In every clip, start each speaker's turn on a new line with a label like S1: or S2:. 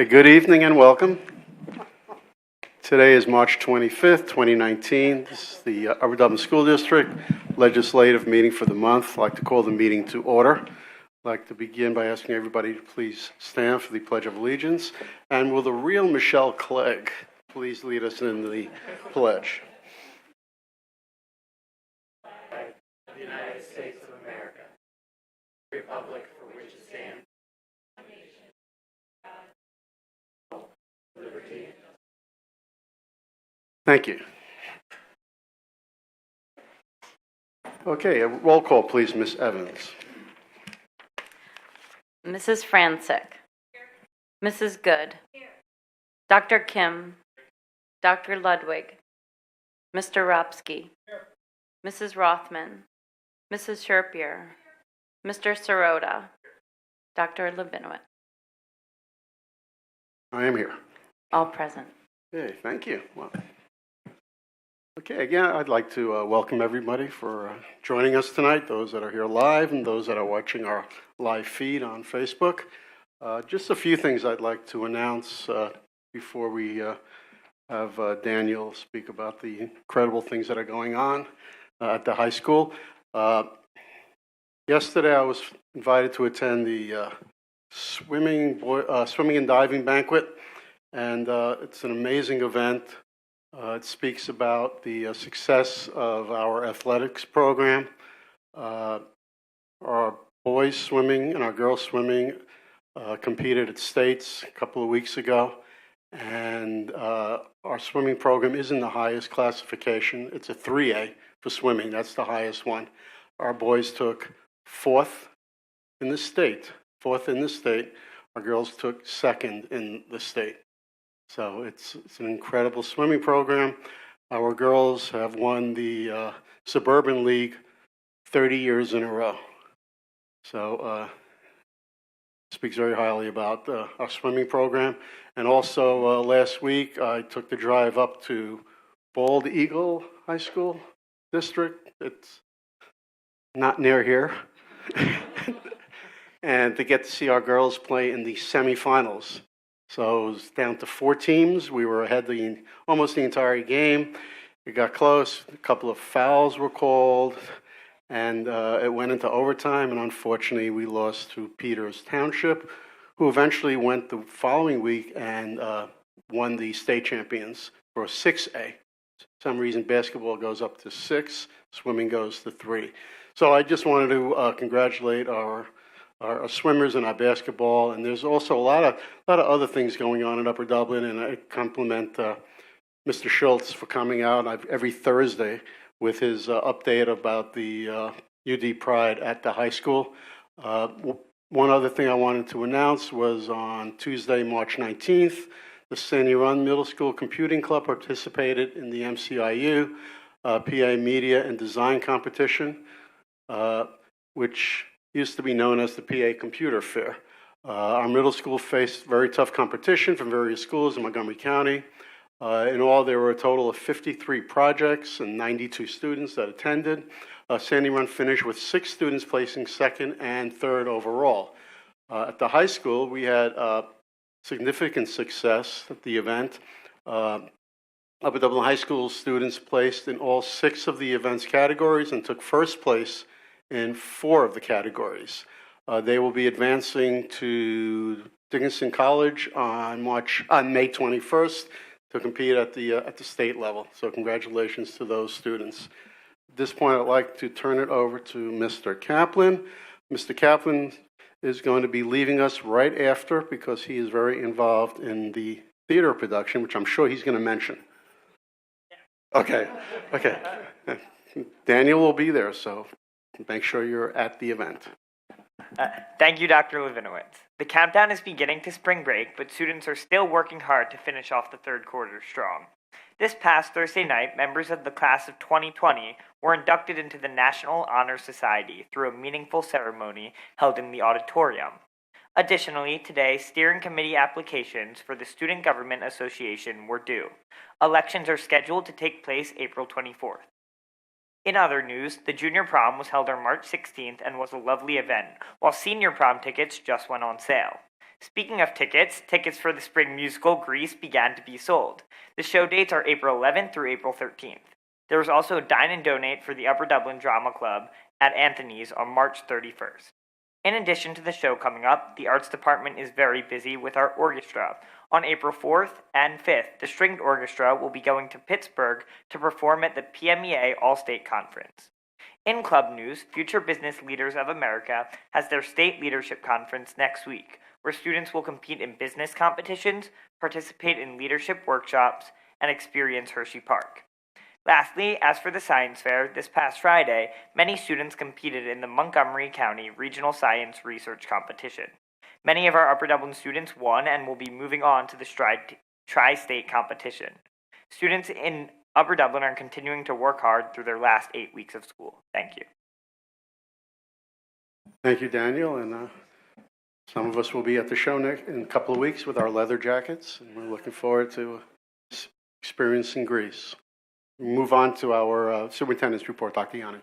S1: Okay, good evening and welcome. Today is March 25th, 2019. This is the Upper Dublin School District legislative meeting for the month. I'd like to call the meeting to order. I'd like to begin by asking everybody to please stand for the Pledge of Allegiance. And will the real Michelle Clegg please lead us in the pledge?
S2: Of the United States of America, the republic for which it stands, one nation, God, liberty.
S1: Thank you. Okay, a roll call, please, Ms. Evans.
S3: Mrs. Franczyk. Mrs. Good. Dr. Kim. Dr. Ludwig. Mr. Ropsky. Mrs. Rothman. Mrs. Sherpier. Mr. Sirota. Dr. Levinowitz.
S1: I am here.
S3: All present.
S1: Okay, thank you. Well, okay, again, I'd like to welcome everybody for joining us tonight, those that are here live and those that are watching our live feed on Facebook. Just a few things I'd like to announce before we have Daniel speak about the incredible things that are going on at the high school. Yesterday, I was invited to attend the swimming and diving banquet, and it's an amazing event. It speaks about the success of our athletics program. Our boys swimming and our girls swimming competed at states a couple of weeks ago, and our swimming program is in the highest classification. It's a 3A for swimming. That's the highest one. Our boys took fourth in the state. Our girls took second in the state. So it's an incredible swimming program. Our girls have won the Suburban League 30 years in a row. So speaks very highly about our swimming program. And also last week, I took the drive up to Bald Eagle High School District. It's not near here. And to get to see our girls play in the semifinals. So it was down to 4 teams. We were ahead almost the entire game. It got close. A couple of fouls were called, and it went into overtime. And unfortunately, we lost to Peters Township, who eventually went the following week and won the state champions for 6A. For some reason, basketball goes up to 6, swimming goes to 3. So I just wanted to congratulate our swimmers and our basketball, and there's also a lot of other things going on in Upper Dublin, and I compliment Mr. Schultz for coming out every Thursday with his update about the UD Pride at the high school. One other thing I wanted to announce was on Tuesday, March 19th, the Sandy Run Middle School Computing Club participated in the MCIU PA Media and Design Competition, which used to be known as the PA Computer Fair. Our middle school faced very tough competition from various schools in Montgomery County. In all, there were a total of 53 projects and 92 students that attended. Sandy Run finished with 6 students placing second and third overall. At the high school, we had significant success at the event. Upper Dublin High School students placed in all 6 of the event's categories and took first place in 4 of the categories. They will be advancing to Dickinson College on May 21st to compete at the state level. So congratulations to those students. At this point, I'd like to turn it over to Mr. Kaplan. Mr. Kaplan is going to be leaving us right after because he is very involved in the theater production, which I'm sure he's going to mention. Okay. Daniel will be there, so make sure you're at the event.
S4: Thank you, Dr. Levinowitz. The countdown is beginning to spring break, but students are still working hard to finish off the third quarter strong. This past Thursday night, members of the class of 2020 were inducted into the National Honor Society through a meaningful ceremony held in the auditorium. Additionally, today, steering committee applications for the Student Government Association were due. Elections are scheduled to take place April 24th. In other news, the junior prom was held on March 16th and was a lovely event, while senior prom tickets just went on sale. Speaking of tickets, tickets for the spring musical Grease began to be sold. The show dates are April 11th through April 13th. There was also a dine and donate for the Upper Dublin Drama Club at Anthony's on March 31st. In addition to the show coming up, the arts department is very busy with our orchestra. On April 4th and 5th, the stringed orchestra will be going to Pittsburgh to perform at the PMEA All-State Conference. In club news, Future Business Leaders of America has their state leadership conference next week, where students will compete in business competitions, participate in leadership workshops, and experience Hershey Park. Lastly, as for the science fair, this past Friday, many students competed in the Montgomery County Regional Science Research Competition. Many of our Upper Dublin students won and will be moving on to the tri-state competition. Students in Upper Dublin are continuing to work hard through their last 8 weeks of school. Thank you.
S1: Thank you, Daniel. And some of us will be at the show in a couple of weeks with our leather jackets, and we're looking forward to experiencing Greece. Move on to our superintendent's report, Dr. Yanni.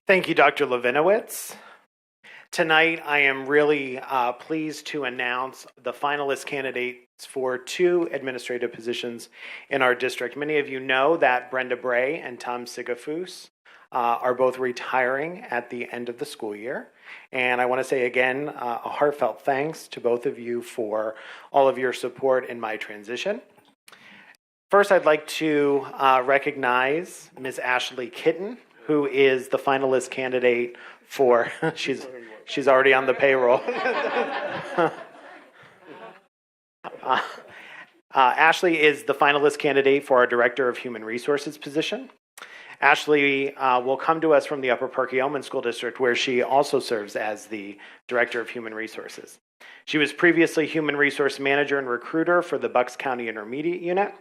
S5: Thank you, Dr. Levinowitz. Tonight, I am really pleased to announce the finalist candidates for 2 administrative positions in our district. Many of you know that Brenda Bray and Tom Sigafus are both retiring at the end of the school year. And I want to say again, a heartfelt thanks to both of you for all of your support in my transition. First, I'd like to recognize Ms. Ashley Kitten, who is the finalist candidate for, she's already on the payroll. Ashley is the finalist candidate for our Director of Human Resources position. Ashley will come to us from the Upper Perkiomen School District, where she also serves as the Director of Human Resources. She was previously Human Resource Manager and Recruiter for the Bucks County Intermediate Unit.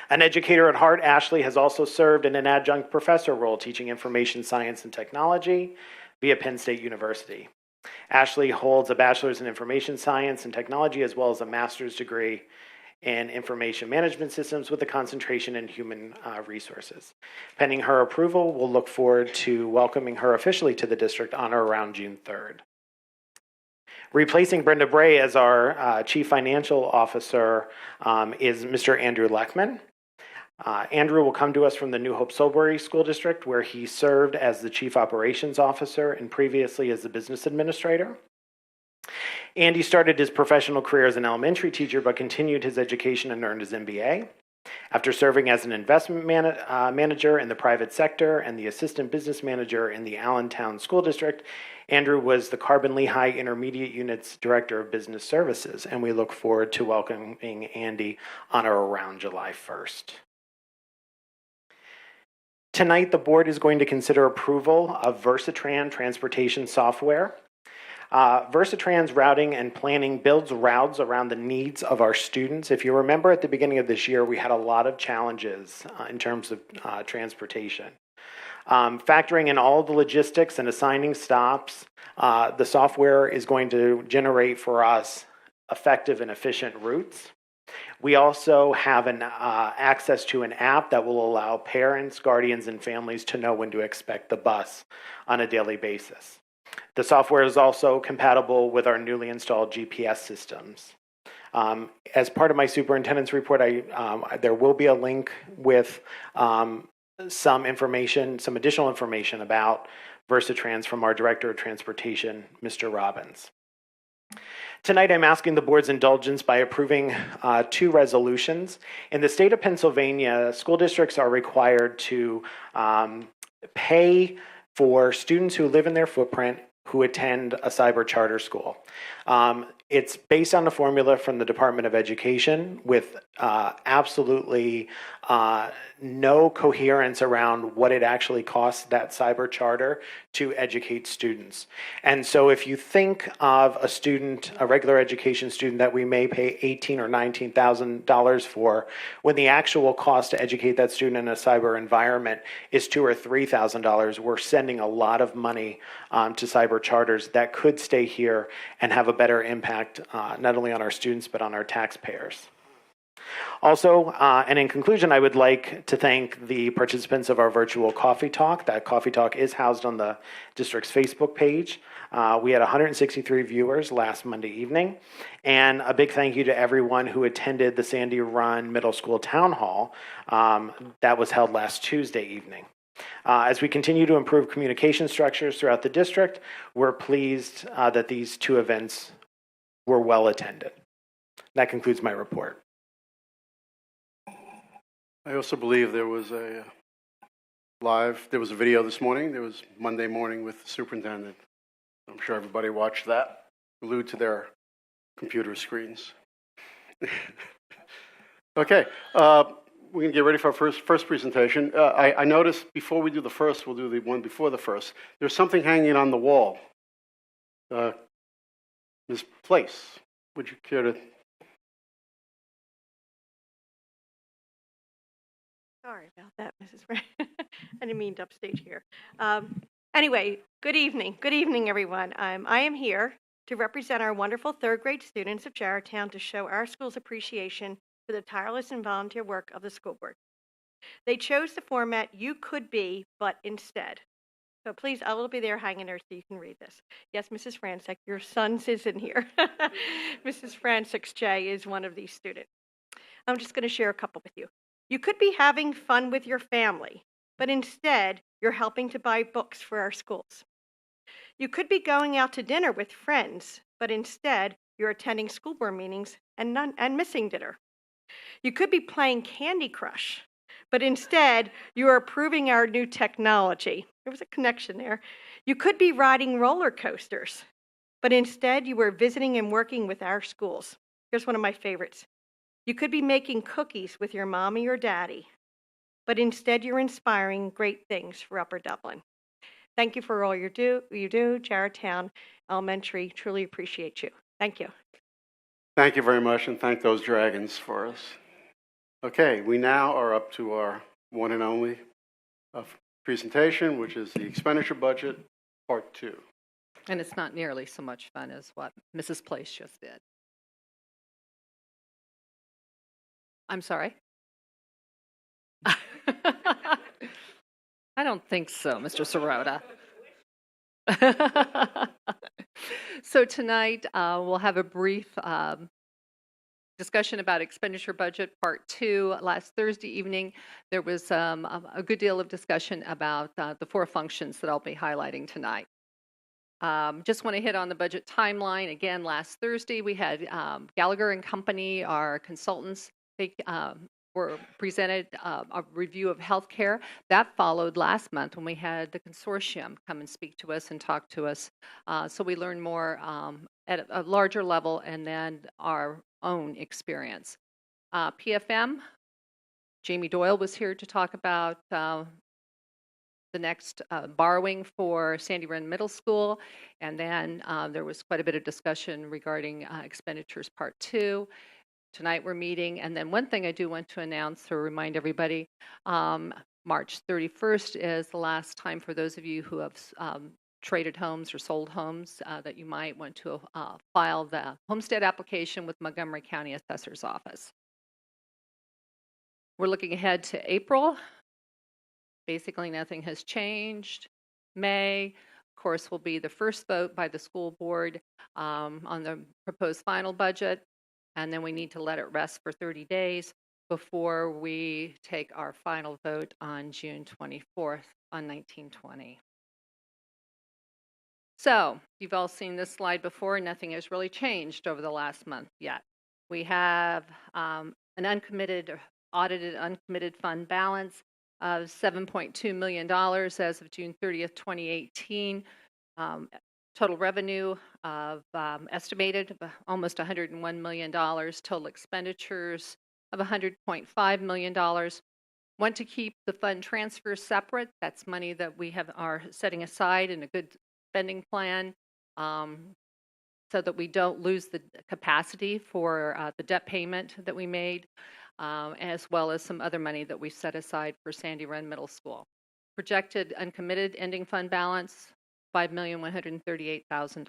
S5: An educator at heart, Ashley has also served in an adjunct professor role teaching information science and technology via Penn State University. Ashley holds a bachelor's in information science and technology as well as a master's degree in information management systems with a concentration in human resources. Pending her approval, we'll look forward to welcoming her officially to the district on or around June 3rd. Replacing Brenda Bray as our Chief Financial Officer is Mr. Andrew Leckman. Andrew will come to us from the New Hope Salisbury School District, where he served as the Chief Operations Officer and previously as the Business Administrator. Andy started his professional career as an elementary teacher, but continued his education and earned his MBA. After serving as an investment manager in the private sector and the assistant business manager in the Allentown School District, Andrew was the Carbon Lehigh Intermediate Unit's Director of Business Services, and we look forward to welcoming Andy on or around July 1st. Tonight, the board is going to consider approval of Versatran transportation software. Versatran's routing and planning builds routes around the needs of our students. If you remember at the beginning of this year, we had a lot of challenges in terms of transportation. Factoring in all the logistics and assigning stops, the software is going to generate for us effective and efficient routes. We also have access to an app that will allow parents, guardians, and families to know when to expect the bus on a daily basis. The software is also compatible with our newly installed GPS systems. As part of my superintendent's report, there will be a link with some additional information about Versatrans from our Director of Transportation, Mr. Robbins. Tonight, I'm asking the board's indulgence by approving 2 resolutions. In the state of Pennsylvania, school districts are required to pay for students who live in their footprint who attend a cyber charter school. It's based on a formula from the Department of Education with absolutely no coherence around what it actually costs that cyber charter to educate students. And so if you think of a student, a regular education student that we may pay $18,000 or $19,000 for, when the actual cost to educate that student in a cyber environment is $2,000 or $3,000, we're sending a lot of money to cyber charters that could stay here and have a better impact not only on our students but on our taxpayers. Also, and in conclusion, I would like to thank the participants of our virtual coffee talk. That coffee talk is housed on the district's Facebook page. We had 163 viewers last Monday evening. And a big thank you to everyone who attended the Sandy Run Middle School Town Hall that was held last Tuesday evening. As we continue to improve communication structures throughout the district, we're pleased that these two events were well attended. That concludes my report.
S1: I also believe there was a video this morning. There was Monday morning with the superintendent. I'm sure everybody watched that, glued to their computer screens. Okay, we're going to get ready for our first presentation. I noticed before we do the first, we'll do the one before the first. There's something hanging on the wall. Ms. Place, would you care to?
S6: Sorry about that, Mrs. Ray. I didn't mean to upstage here. Anyway, good evening. Good evening, everyone. I am here to represent our wonderful third grade students of Jarrowtown to show our school's appreciation for the tireless and volunteer work of the school board. They chose the format You Could Be, but Instead. So please, I will be there hanging there so you can read this. Yes, Mrs. Franczyk, your son's is in here. Mrs. Franczyk J is one of these students. I'm just going to share a couple with you. You could be having fun with your family, but instead, you're helping to buy books for our schools. You could be going out to dinner with friends, but instead, you're attending school board meetings and missing dinner. You could be playing Candy Crush, but instead, you are approving our new technology. There was a connection there. You could be riding roller coasters, but instead, you are visiting and working with our schools. Here's one of my favorites. You could be making cookies with your mommy or daddy, but instead you're inspiring great things for Upper Dublin. Thank you for all you do. Jarrowtown Elementary truly appreciate you. Thank you.
S1: Thank you very much, and thank those dragons for us. Okay, we now are up to our one and only presentation, which is the expenditure budget, part 2.
S7: And it's not nearly so much fun as what Mrs. Place just did. I'm sorry? I don't think so, Mr. Sirota. So tonight we'll have a brief discussion about expenditure budget part 2. Last Thursday evening there was a good deal of discussion about the 4 functions that I'll be highlighting tonight. Just want to hit on the budget timeline. Again, last Thursday we had Gallagher and Company, our consultants. They were presented a review of healthcare. That followed last month when we had the consortium come and speak to us and talk to us. So we learned more at a larger level and then our own experience. PFM, Jamie Doyle was here to talk about the next borrowing for Sandy Run Middle School. And then there was quite a bit of discussion regarding expenditures part 2. Tonight we're meeting, and then one thing I do want to announce or remind everybody, March 31st is the last time for those of you who have traded homes or sold homes that you might want to file the homestead application with Montgomery County Assessor's Office. We're looking ahead to April. Basically nothing has changed. May, of course, will be the first vote by the school board on the proposed final budget. And then we need to let it rest for 30 days before we take our final vote on June 24th on 1920. So you've all seen this slide before. Nothing has really changed over the last month yet. We have an audited uncommitted fund balance of $7.2 million as of June 30th, 2018. Total revenue of estimated of almost $101 million, total expenditures of $100.5 million. Want to keep the fund transfer separate. That's money that we are setting aside in a good spending plan so that we don't lose the capacity for the debt payment that we made, as well as some other money that we set aside for Sandy Run Middle School. Projected uncommitted ending fund balance, $5,138,000.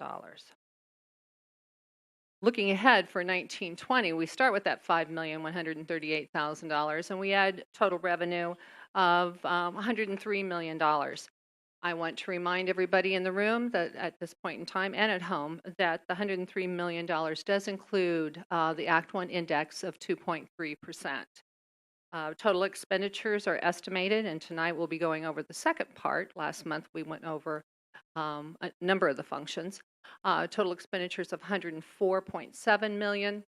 S7: Looking ahead for 1920, we start with that $5,138,000 and we add total revenue of $103 million. I want to remind everybody in the room that at this point in time and at home that the $103 million does include the Act 1 index of 2.3%. Total expenditures are estimated, and tonight we'll be going over the second part. Last month we went over a number of the functions. Total expenditures of $104.7 million.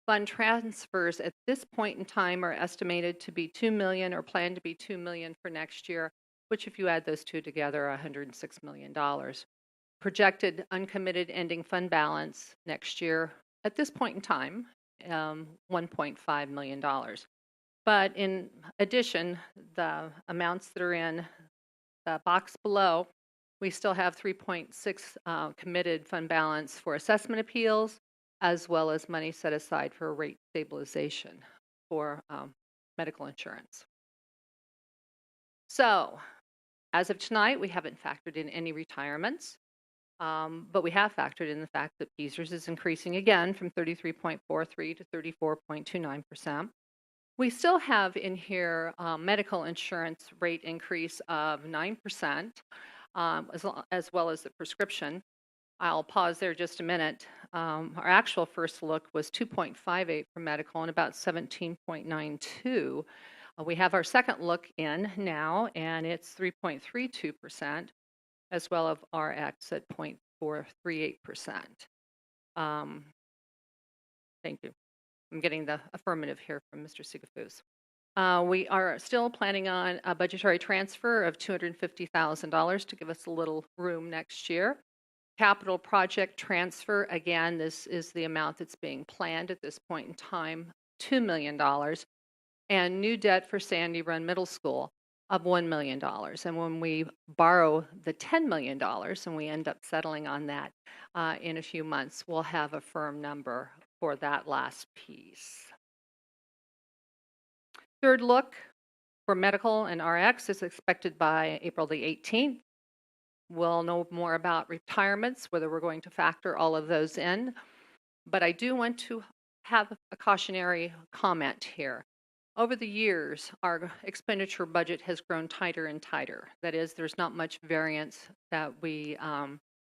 S7: Fund transfers at this point in time are estimated to be $2 million or planned to be $2 million for next year, which if you add those two together, $106 million. Projected uncommitted ending fund balance next year at this point in time, $1.5 million. But in addition, the amounts that are in the box below, we still have 3.6 committed fund balance for assessment appeals, as well as money set aside for rate stabilization for medical insurance. So, as of tonight, we haven't factored in any retirements, but we have factored in the fact that PSERS is increasing again from 33.43 to 34.29%. We still have in here medical insurance rate increase of 9%, as well as the prescription. I'll pause there just a minute. Our actual first look was 2.58 for medical and about 17.92. We have our second look in now, and it's 3.32%, as well as RX at 0.438%. Thank you. I'm getting the affirmative here from Mr. Sigafus. We are still planning on a budgetary transfer of $250,000 to give us a little room next year. Capital project transfer, again, this is the amount that's being planned at this point in time, $2 million. And new debt for Sandy Run Middle School of $1 million. And when we borrow the $10 million and we end up settling on that in a few months, we'll have a firm number for that last piece. Third look for medical and RX is expected by April the 18th. We'll know more about retirements, whether we're going to factor all of those in. But I do want to have a cautionary comment here. Over the years, our expenditure budget has grown tighter and tighter. That is, there's not much variance that we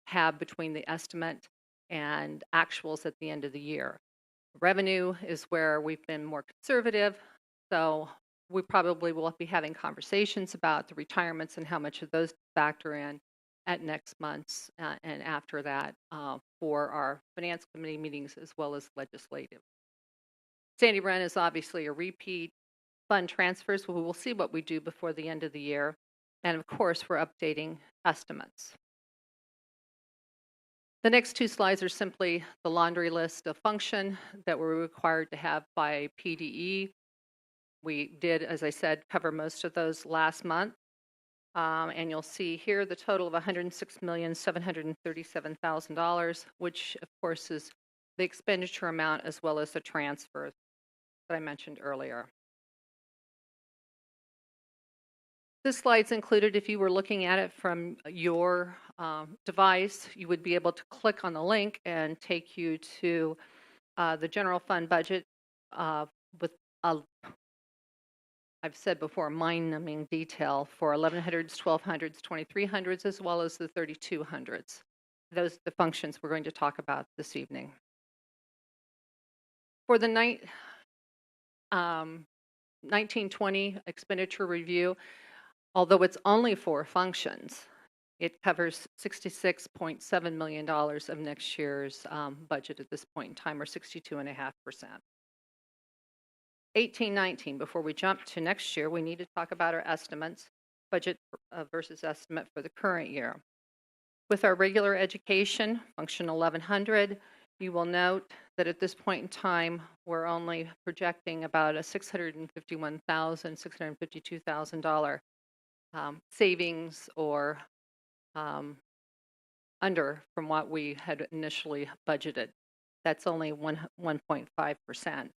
S7: have between the estimate and actuals at the end of the year. Revenue is where we've been more conservative, so we probably will be having conversations about the retirements and how much of those factor in at next month's and after that for our finance committee meetings as well as legislative. Sandy Run is obviously a repeat. Fund transfers, we will see what we do before the end of the year. And of course, we're updating estimates. The next two slides are simply the laundry list of function that we're required to have by PDE. We did, as I said, cover most of those last month. And you'll see here the total of $106,737,000, which of course is the expenditure amount as well as the transfer that I mentioned earlier. This slide's included if you were looking at it from your device. You would be able to click on the link and take you to the general fund budget with I've said before, mind-numbing detail for 1100s, 1200s, 2300s, as well as the 3200s. Those are the functions we're going to talk about this evening. For the 1920 expenditure review, although it's only 4 functions, it covers $66.7 million of next year's budget at this point in time, or 62.5%. 1819, before we jump to next year, we need to talk about our estimates, budget versus estimate for the current year. With our regular education, function 1100, you will note that at this point in time, we're only projecting about a $651,000, $652,000 savings or under from what we had initially budgeted. That's only 1.5%.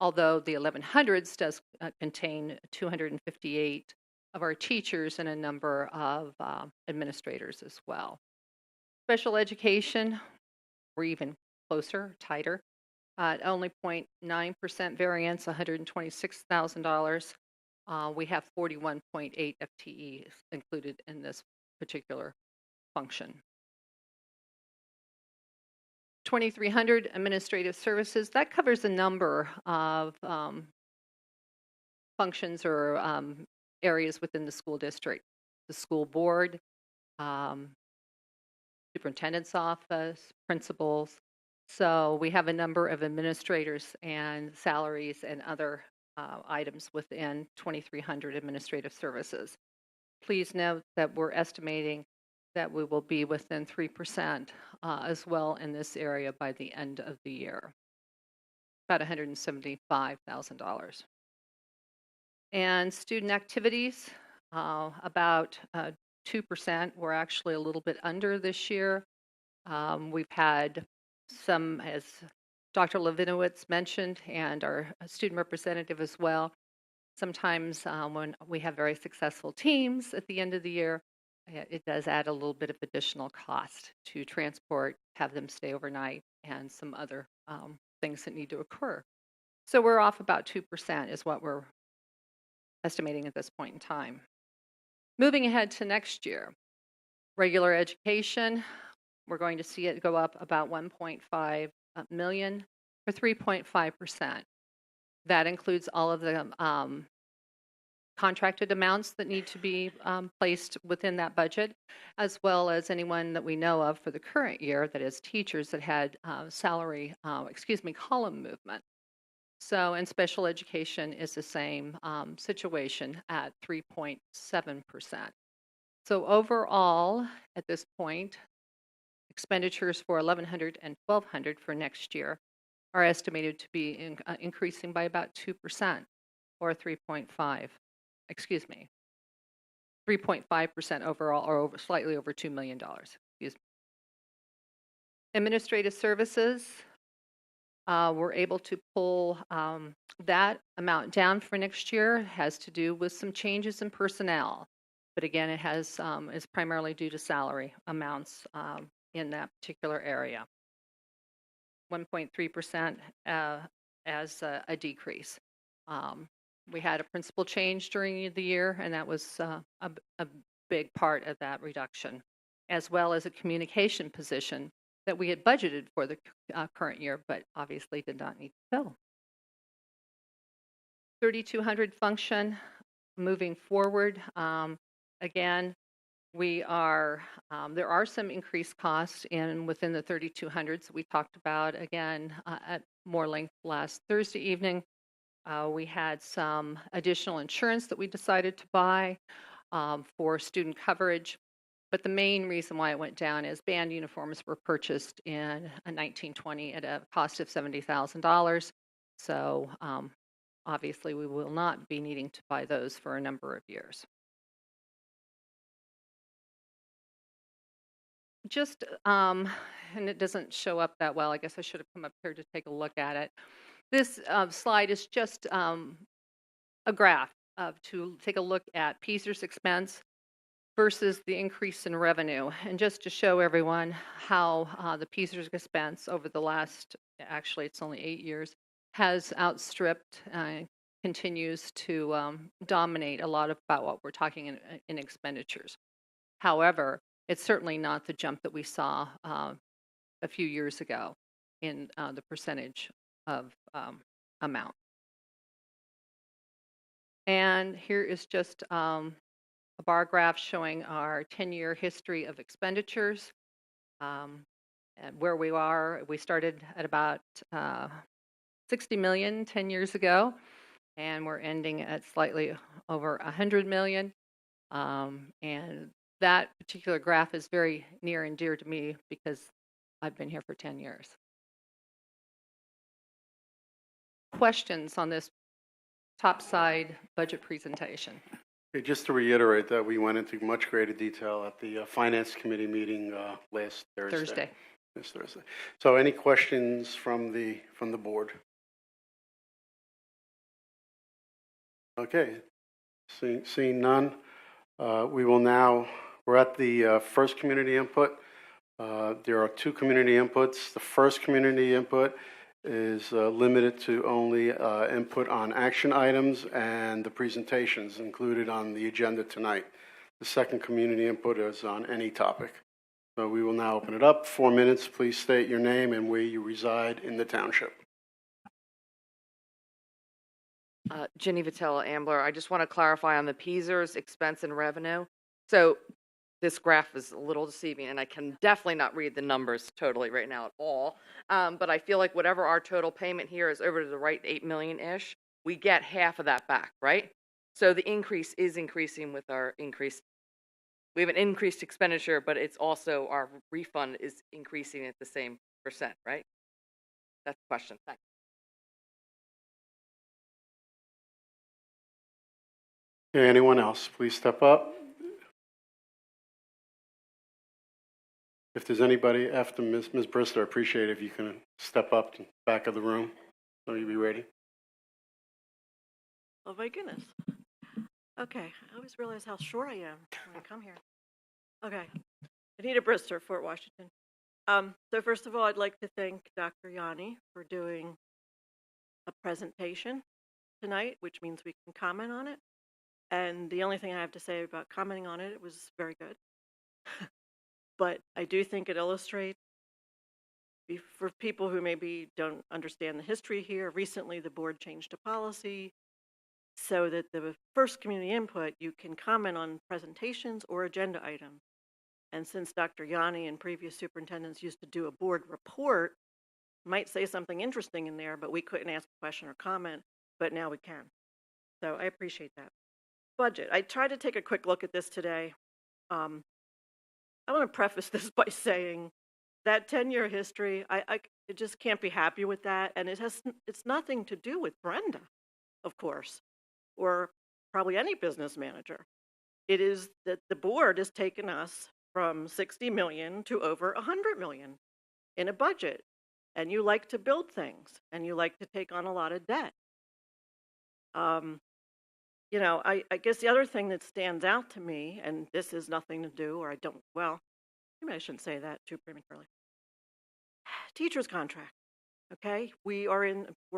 S7: Although the 1100s does contain 258 of our teachers and a number of administrators as well. Special education, we're even closer, tighter. At only 0.9% variance, $126,000. We have 41.8 FTEs included in this particular function. 2300 administrative services, that covers a number of functions or areas within the school district. The school board, superintendent's office, principals. So we have a number of administrators and salaries and other items within 2300 administrative services. Please note that we're estimating that we will be within 3% as well in this area by the end of the year, about $175,000. And student activities, about 2%. We're actually a little bit under this year. We've had some, as Dr. Levinowitz mentioned, and our student representative as well. Sometimes when we have very successful teams at the end of the year, it does add a little bit of additional cost to transport, have them stay overnight, and some other things that need to occur. So we're off about 2% is what we're estimating at this point in time. Moving ahead to next year, regular education, we're going to see it go up about 1.5 million or 3.5%. That includes all of the contracted amounts that need to be placed within that budget, as well as anyone that we know of for the current year, that is teachers that had column movement. So in special education is the same situation at 3.7%. So overall, at this point, expenditures for 1100 and 1200 for next year are estimated to be increasing by about 2% or 3.5% overall, or slightly over $2 million. Excuse me. Administrative services, we're able to pull that amount down for next year. It has to do with some changes in personnel, but again, it has is primarily due to salary amounts in that particular area. 1.3% as a decrease. We had a principal change during the year, and that was a big part of that reduction, as well as a communication position that we had budgeted for the current year, but obviously did not need to fill. 3200 function, moving forward. Again, we are, there are some increased costs within the 3200s we talked about, again, at more length last Thursday evening. We had some additional insurance that we decided to buy for student coverage. But the main reason why it went down is band uniforms were purchased in 1920 at a cost of $70,000. So obviously we will not be needing to buy those for a number of years. Just, and it doesn't show up that well. I guess I should have come up here to take a look at it. This slide is just a graph to take a look at PSERS expense versus the increase in revenue, and just to show everyone how the PSERS expense over the last, actually it's only 8 years, has outstripped, continues to dominate a lot about what we're talking in expenditures. However, it's certainly not the jump that we saw a few years ago in the percentage of amount. And here is just a bar graph showing our 10-year history of expenditures. And where we are, we started at about 60 million 10 years ago, and we're ending at slightly over 100 million. And that particular graph is very near and dear to me because I've been here for 10 years. Questions on this top side budget presentation?
S1: Okay, just to reiterate that we went into much greater detail at the Finance Committee meeting last Thursday. This Thursday. So any questions from the board? Okay, seeing none, we will now, we're at the first community input. There are two community inputs. The first community input is limited to only input on action items and the presentations included on the agenda tonight. The second community input is on any topic. So we will now open it up. 4 minutes. Please state your name and where you reside in the township.
S8: Ginny Vitella, Ambler. I just want to clarify on the PSERS expense and revenue. So this graph is a little deceiving, and I can definitely not read the numbers totally right now at all. But I feel like whatever our total payment here is over to the right, 8 million-ish, we get half of that back, right? So the increase is increasing with our increased. We have an increased expenditure, but it's also our refund is increasing at the same percent, right? That's the question. Thanks.
S1: Okay, anyone else, please step up. If there's anybody after Ms. Brister, I appreciate it if you can step up to the back of the room. So you be ready.
S6: Oh my goodness. Okay, I always realize how short I am when I come here. Okay, Anita Brister, Fort Washington. So first of all, I'd like to thank Dr. Yanni for doing a presentation tonight, which means we can comment on it. And the only thing I have to say about commenting on it, it was very good. But I do think it illustrates, for people who maybe don't understand the history here, recently the board changed a policy so that the first community input, you can comment on presentations or agenda items. And since Dr. Yanni and previous superintendents used to do a board report, might say something interesting in there, but we couldn't ask a question or comment, but now we can. So I appreciate that. Budget. I tried to take a quick look at this today. I want to preface this by saying that 10-year history, I just can't be happy with that. And it's nothing to do with Brenda, of course, or probably any business manager. It is that the board has taken us from 60 million to over 100 million in a budget. And you like to build things and you like to take on a lot of debt. You know, I guess the other thing that stands out to me, and this has nothing to do, or well, maybe I shouldn't say that too prematurely. Teacher's contract, okay? We're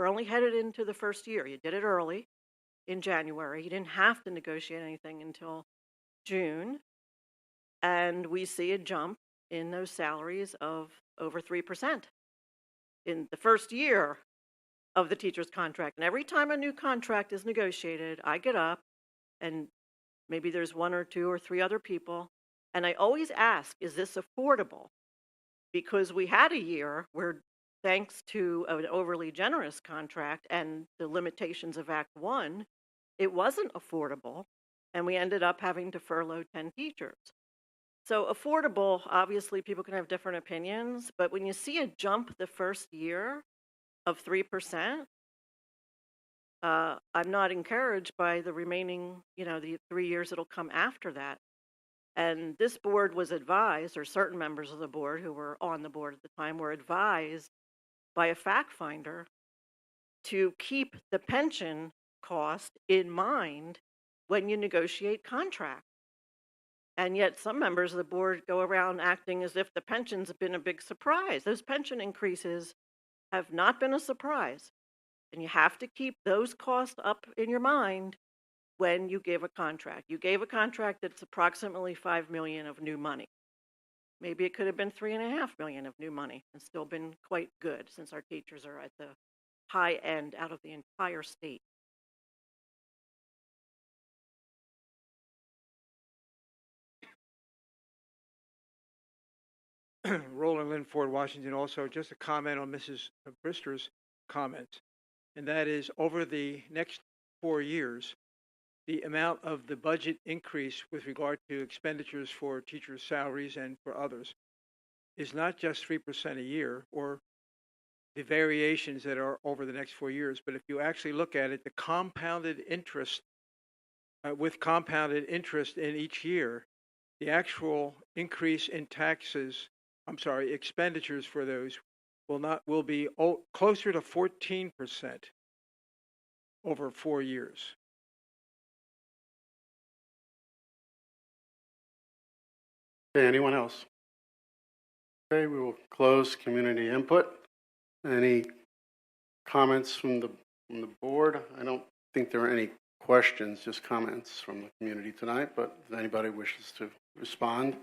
S6: only headed into the first year. You did it early in January. You didn't have to negotiate anything until June. And we see a jump in those salaries of over 3% in the first year of the teacher's contract. And every time a new contract is negotiated, I get up and maybe there's one or two or three other people, and I always ask, is this affordable? Because we had a year where, thanks to an overly generous contract and the limitations of Act 1, it wasn't affordable, and we ended up having to furlough 10 teachers. So affordable, obviously people can have different opinions, but when you see a jump the first year of 3%, I'm not encouraged by the remaining, the 3 years that'll come after that. And this board was advised, or certain members of the board who were on the board at the time were advised by a fact finder to keep the pension cost in mind when you negotiate contracts. And yet some members of the board go around acting as if the pensions have been a big surprise. Those pension increases have not been a surprise. And you have to keep those costs up in your mind when you give a contract. You gave a contract that's approximately $5 million of new money. Maybe it could have been $3.5 million of new money and still been quite good, since our teachers are at the high end out of the entire state.
S9: Roland Lynn, Fort Washington. Also, just a comment on Mrs. Brister's comments, and that is, over the next 4 years, the amount of the budget increase with regard to expenditures for teachers' salaries and for others is not just 3% a year, or the variations that are over the next 4 years, but if you actually look at it, the compounded interest, with compounded interest in each year, the actual increase in expenditures for those will be closer to 14% over 4 years.
S1: Okay, anyone else? Okay, we will close community input. Any comments from the board? I don't think there are any questions, just comments from the community tonight, but if anybody wishes to respond.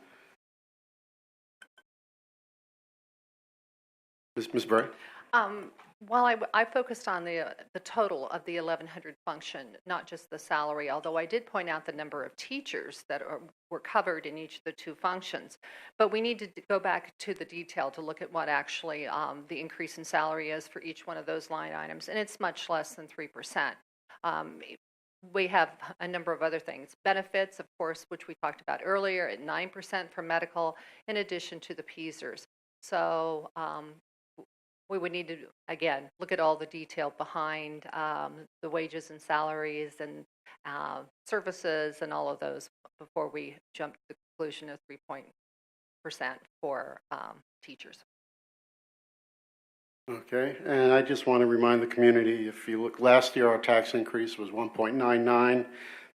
S1: Ms. Bray?
S7: While I focused on the total of the 1,100 function, not just the salary, although I did point out the number of teachers that were covered in each of the two functions. But we need to go back to the detail to look at what actually the increase in salary is for each one of those line items, and it's much less than 3%. We have a number of other things. Benefits, of course, which we talked about earlier, at 9% for medical, in addition to the PSERS. So we would need to, again, look at all the detail behind the wages and salaries and services and all of those before we jump to the conclusion of 3% for teachers.
S1: Okay, and I just want to remind the community, if you look, last year our tax increase was 1.99.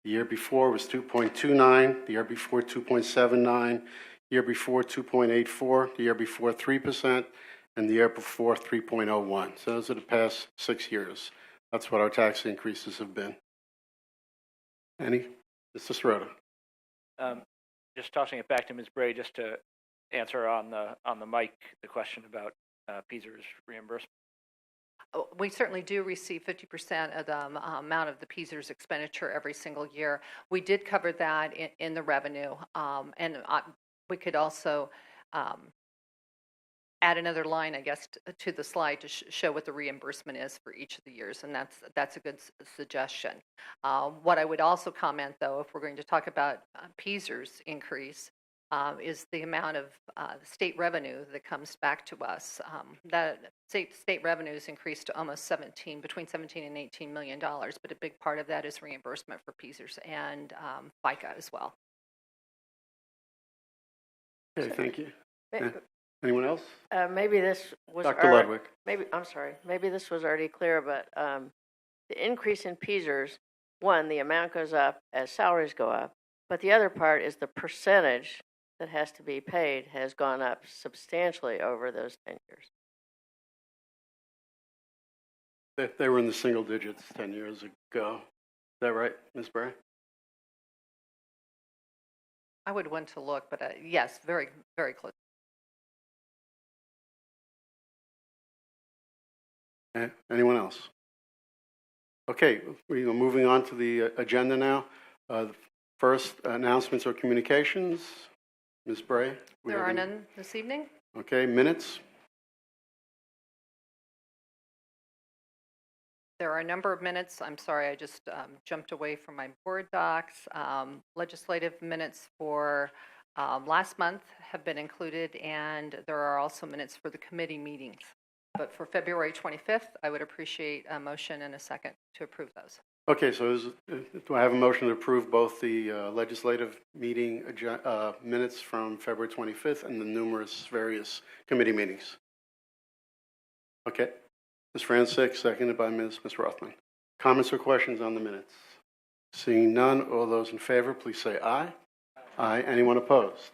S1: The year before was 2.29. The year before 2.79. The year before 2.84. The year before 3%. And the year before 3.01. So those are the past 6 years. That's what our tax increases have been. Any? Mr. Sirota.
S2: Just tossing it back to Ms. Bray, just to answer on the mic the question about PSERS reimbursement.
S7: We certainly do receive 50% of the amount of the PSERS expenditure every single year. We did cover that in the revenue, and we could also add another line, I guess, to the slide to show what the reimbursement is for each of the years, and that's a good suggestion. What I would also comment, though, if we're going to talk about PSERS increase, is the amount of state revenue that comes back to us. That state revenues increased to almost between 17 and $18 million, but a big part of that is reimbursement for PSERS and FICA as well.
S1: Okay, thank you. Anyone else?
S10: Maybe this was
S1: Dr. Ludwig.
S10: Maybe this was already clear, but the increase in PSERS, one, the amount goes up as salaries go up, but the other part is the percentage that has to be paid has gone up substantially over those 10 years.
S1: They were in the single digits 10 years ago. Is that right, Ms. Bray?
S7: I would want to look, but yes, very, very close.
S1: Anyone else? Okay, we're moving on to the agenda now. First, announcements or communications. Ms. Bray?
S7: There are none this evening.
S1: Okay, minutes.
S7: There are a number of minutes. I'm sorry, I just jumped away from my board docs. Legislative minutes for last month have been included, and there are also minutes for the committee meetings. But for February 25th, I would appreciate a motion and a second to approve those.
S1: Okay, so do I have a motion to approve both the legislative meeting minutes from February 25th and the numerous various committee meetings? Okay. Ms. Francis, seconded by Ms. Rothman. Comments or questions on the minutes? Seeing none, all those in favor, please say aye. Aye. Anyone opposed?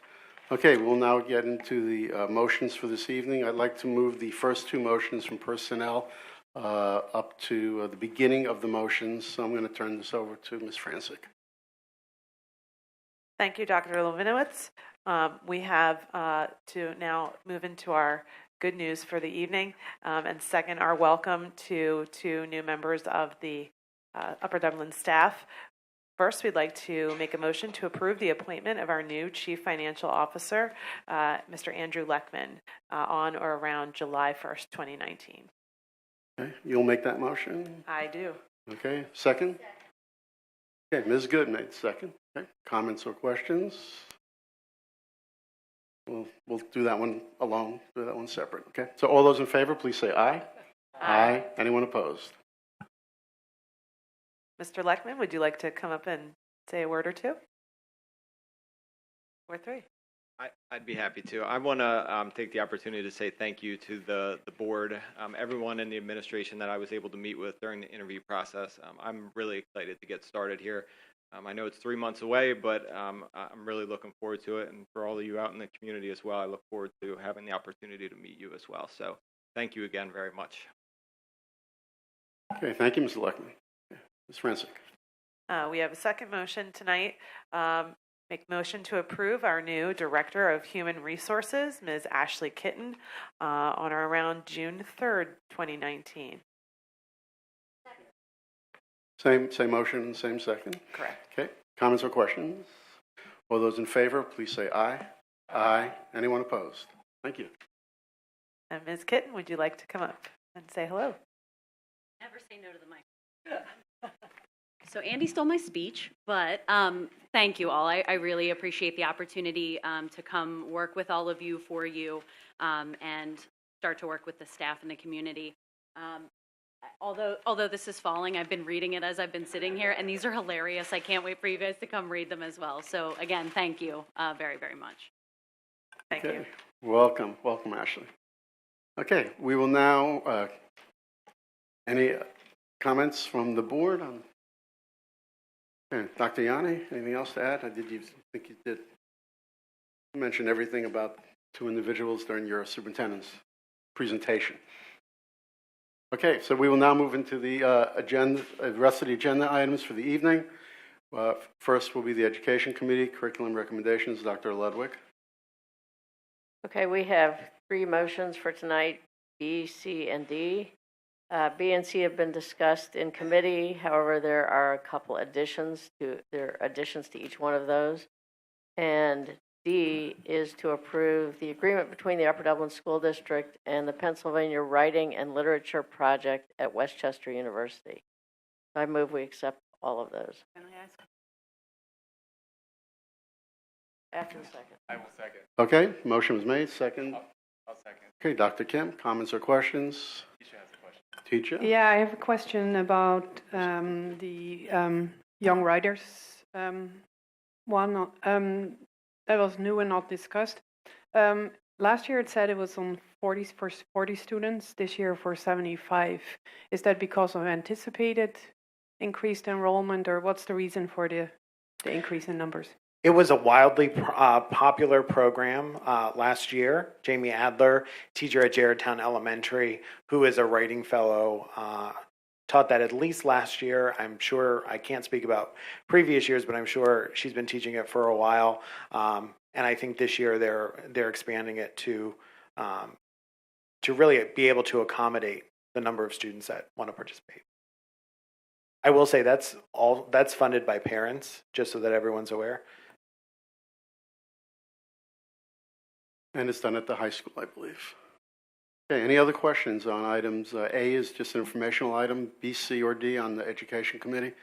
S1: Okay, we'll now get into the motions for this evening. I'd like to move the first two motions from personnel up to the beginning of the motions. So I'm going to turn this over to Ms. Francis.
S11: Thank you, Dr. Levinowitz. We have to now move into our good news for the evening. And second, our welcome to two new members of the Upper Dublin staff. First, we'd like to make a motion to approve the appointment of our new Chief Financial Officer, Mr. Andrew Leckman, on or around July 1st, 2019.
S1: Okay, you'll make that motion?
S11: I do.
S1: Okay, second? Okay, Ms. Good made second. Okay, comments or questions? We'll do that one alone, do that one separate. Okay, so all those in favor, please say aye. Aye. Anyone opposed?
S11: Mr. Leckman, would you like to come up and say a word or two? Or three?
S12: I'd be happy to. I want to take the opportunity to say thank you to the board, everyone in the administration that I was able to meet with during the interview process. I'm really excited to get started here. I know it's 3 months away, but I'm really looking forward to it. And for all of you out in the community as well, I look forward to having the opportunity to meet you as well. So thank you again very much.
S1: Okay, thank you, Mr. Leckman. Ms. Rancic.
S11: We have a second motion tonight. Make motion to approve our new Director of Human Resources, Ms. Ashley Kitten, on or around June 3rd, 2019.
S1: Same motion, same second.
S11: Correct.
S1: Okay, comments or questions? All those in favor, please say aye. Aye. Anyone opposed? Thank you.
S11: And Ms. Kitten, would you like to come up and say hello?
S13: Never say no to the mic. So Andy stole my speech, but thank you all. I really appreciate the opportunity to come work with all of you, for you, and start to work with the staff and the community. Although this is falling, I've been reading it as I've been sitting here, and these are hilarious. I can't wait for you guys to come read them as well. So again, thank you very, very much.
S11: Thank you.
S1: Welcome, Ashley. Okay, we will now, any comments from the board on? Okay, Dr. Yanni, anything else to add? Think you did mention everything about two individuals during your superintendent's presentation. Okay, so we will now move into the agenda, the rest of the agenda items for the evening. First will be the Education Committee, curriculum recommendations. Dr. Ludwig.
S10: Okay, we have 3 motions for tonight, B, C, and D. B and C have been discussed in committee. However, there are a couple additions to each one of those. And D is to approve the agreement between the Upper Dublin School District and the Pennsylvania Writing and Literature Project at Westchester University. I move we accept all of those.
S13: Can I ask?
S10: After the second.
S2: I will second.
S1: Okay, motion was made. Second.
S2: I'll second.
S1: Okay, Dr. Kim, comments or questions?
S2: Tisha has a question.
S1: Teacher?
S14: Yeah, I have a question about the young writers one. That was new and not discussed. Last year it said it was on 40 students. This year for 75. Is that because of anticipated increased enrollment, or what's the reason for the increase in numbers?
S5: It was a wildly popular program last year. Jamie Adler, teacher at Jaredtown Elementary, who is a writing fellow, taught that at least last year. I'm sure, I can't speak about previous years, but I'm sure she's been teaching it for a while. And I think this year they're expanding it to really be able to accommodate the number of students that want to participate. I will say that's funded by parents, just so that everyone's aware.
S1: And it's done at the high school, I believe. Okay, any other questions on items? A is just an informational item, B, C, or D on the Education Committee.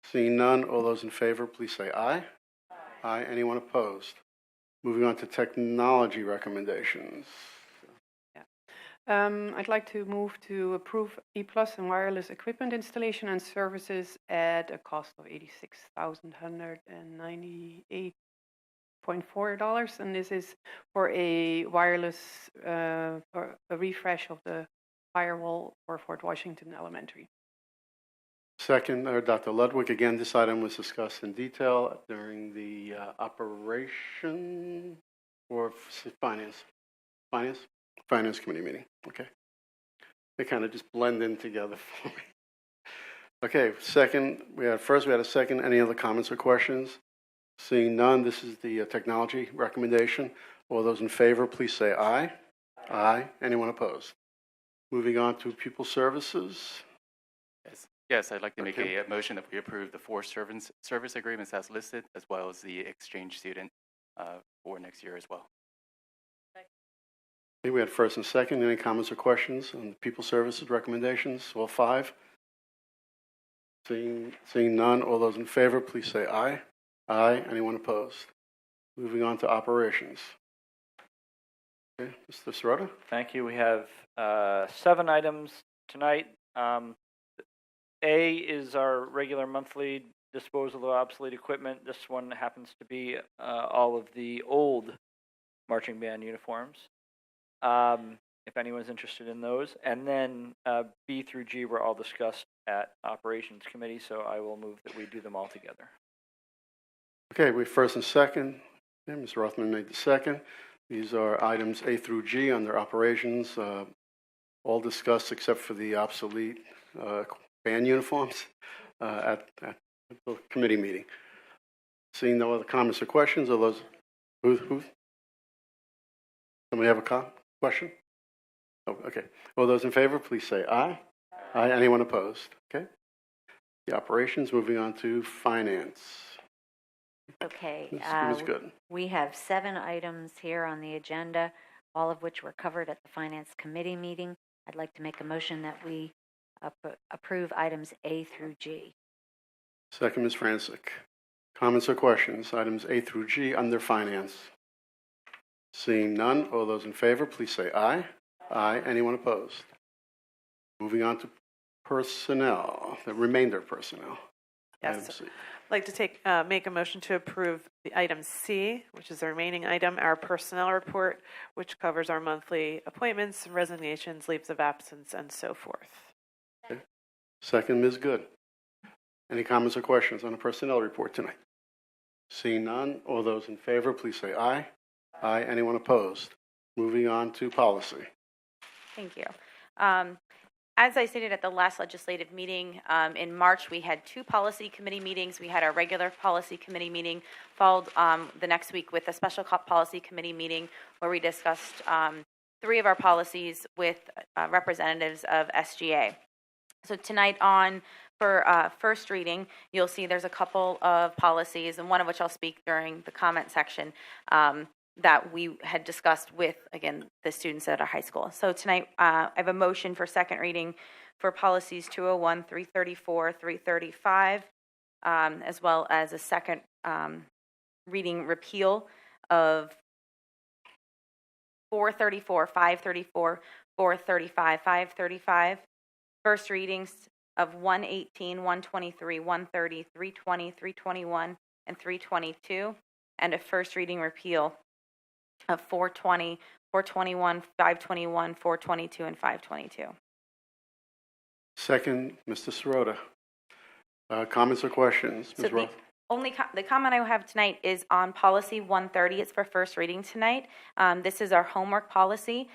S1: Seeing none, all those in favor, please say aye. Aye. Anyone opposed? Moving on to technology recommendations.
S14: I'd like to move to approve E+ and wireless equipment installation and services at a cost of $86,198.4, and this is for a wireless for a refresh of the firewall for Fort Washington Elementary.
S1: Second, Dr. Ludwig. Again, this item was discussed in detail during the operation or finance committee meeting. Okay. They kind of just blend in together for me. Okay, we had a second. Any other comments or questions? Seeing none, this is the technology recommendation. All those in favor, please say aye. Aye. Anyone opposed? Moving on to pupil services.
S2: Yes, I'd like to make a motion that we approve the 4 service agreements as listed, as well as the exchange student for next year as well.
S1: Okay, we had first and second. Any comments or questions on the pupil services recommendations? All 5. Seeing none, all those in favor, please say aye. Aye. Anyone opposed? Moving on to operations. Okay, Mr. Sirota?
S15: Thank you. We have 7 items tonight. A is our regular monthly disposal of obsolete equipment. This one happens to be all of the old marching band uniforms. if anyone's interested in those. And then B through G were all discussed at Operations Committee, so I will move that we do them all together.
S1: Okay, we first and second. Okay, Mr. Rothman made the second. These are items A through G under operations, all discussed except for the obsolete band uniforms at the committee meeting. Seeing no other comments or questions, are those, who? Somebody have a question? Oh, okay. All those in favor, please say aye. Aye. Anyone opposed? Okay. The operations, moving on to finance.
S3: Okay.
S1: Ms. Good.
S16: We have 7 items here on the agenda, all of which were covered at the Finance Committee meeting. I'd like to make a motion that we approve items A through G.
S1: Second, Ms. Francis. Comments or questions? Items A through G under finance. Seeing none, all those in favor, please say aye. Aye. Anyone opposed? Moving on to personnel, the remainder of personnel.
S11: Yes.
S1: Item C.
S11: I'd like to make a motion to approve the item C, which is the remaining item, our personnel report, which covers our monthly appointments, resignations, leaves of absence, and so forth.
S1: Okay. Second, Ms. Good. Any comments or questions on the personnel report tonight? Seeing none, all those in favor, please say aye. Aye. Anyone opposed? Moving on to policy.
S17: Thank you. As I stated at the last legislative meeting, in March, we had 2 policy committee meetings. We had our regular policy committee meeting, followed the next week with a special policy committee meeting where we discussed 3 of our policies with representatives of SGA. So tonight for first reading, you'll see there's a couple of policies, and one of which I'll speak during the comment section, that we had discussed with, again, the students at our high school. So tonight, I have a motion for second reading for policies 201, 334, 335, as well as a second reading repeal of 434, 534, 435, 535. First readings of 118, 123, 130, 320, 321, and 322, and a first reading repeal of 420, 421, 521, 422, and 522.
S1: Second, Mr. Sirota. Comments or questions?
S17: So
S1: Ms.
S17: the
S1: Roth?
S17: only the comment I have tonight is on policy 130. It's for first reading tonight. This is our homework policy.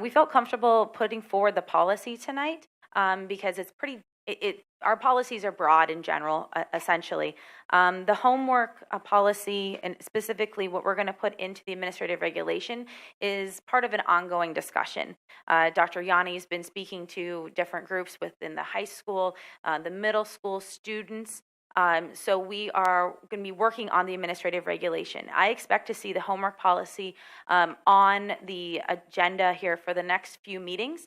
S17: We felt comfortable putting forward the policy tonight because it's pretty. Our policies are broad in general, essentially. The homework policy, and specifically what we're going to put into the administrative regulation, is part of an ongoing discussion. Dr. Yanni has been speaking to different groups within the high school, the middle school students. So we are going to be working on the administrative regulation. I expect to see the homework policy on the agenda here for the next few meetings.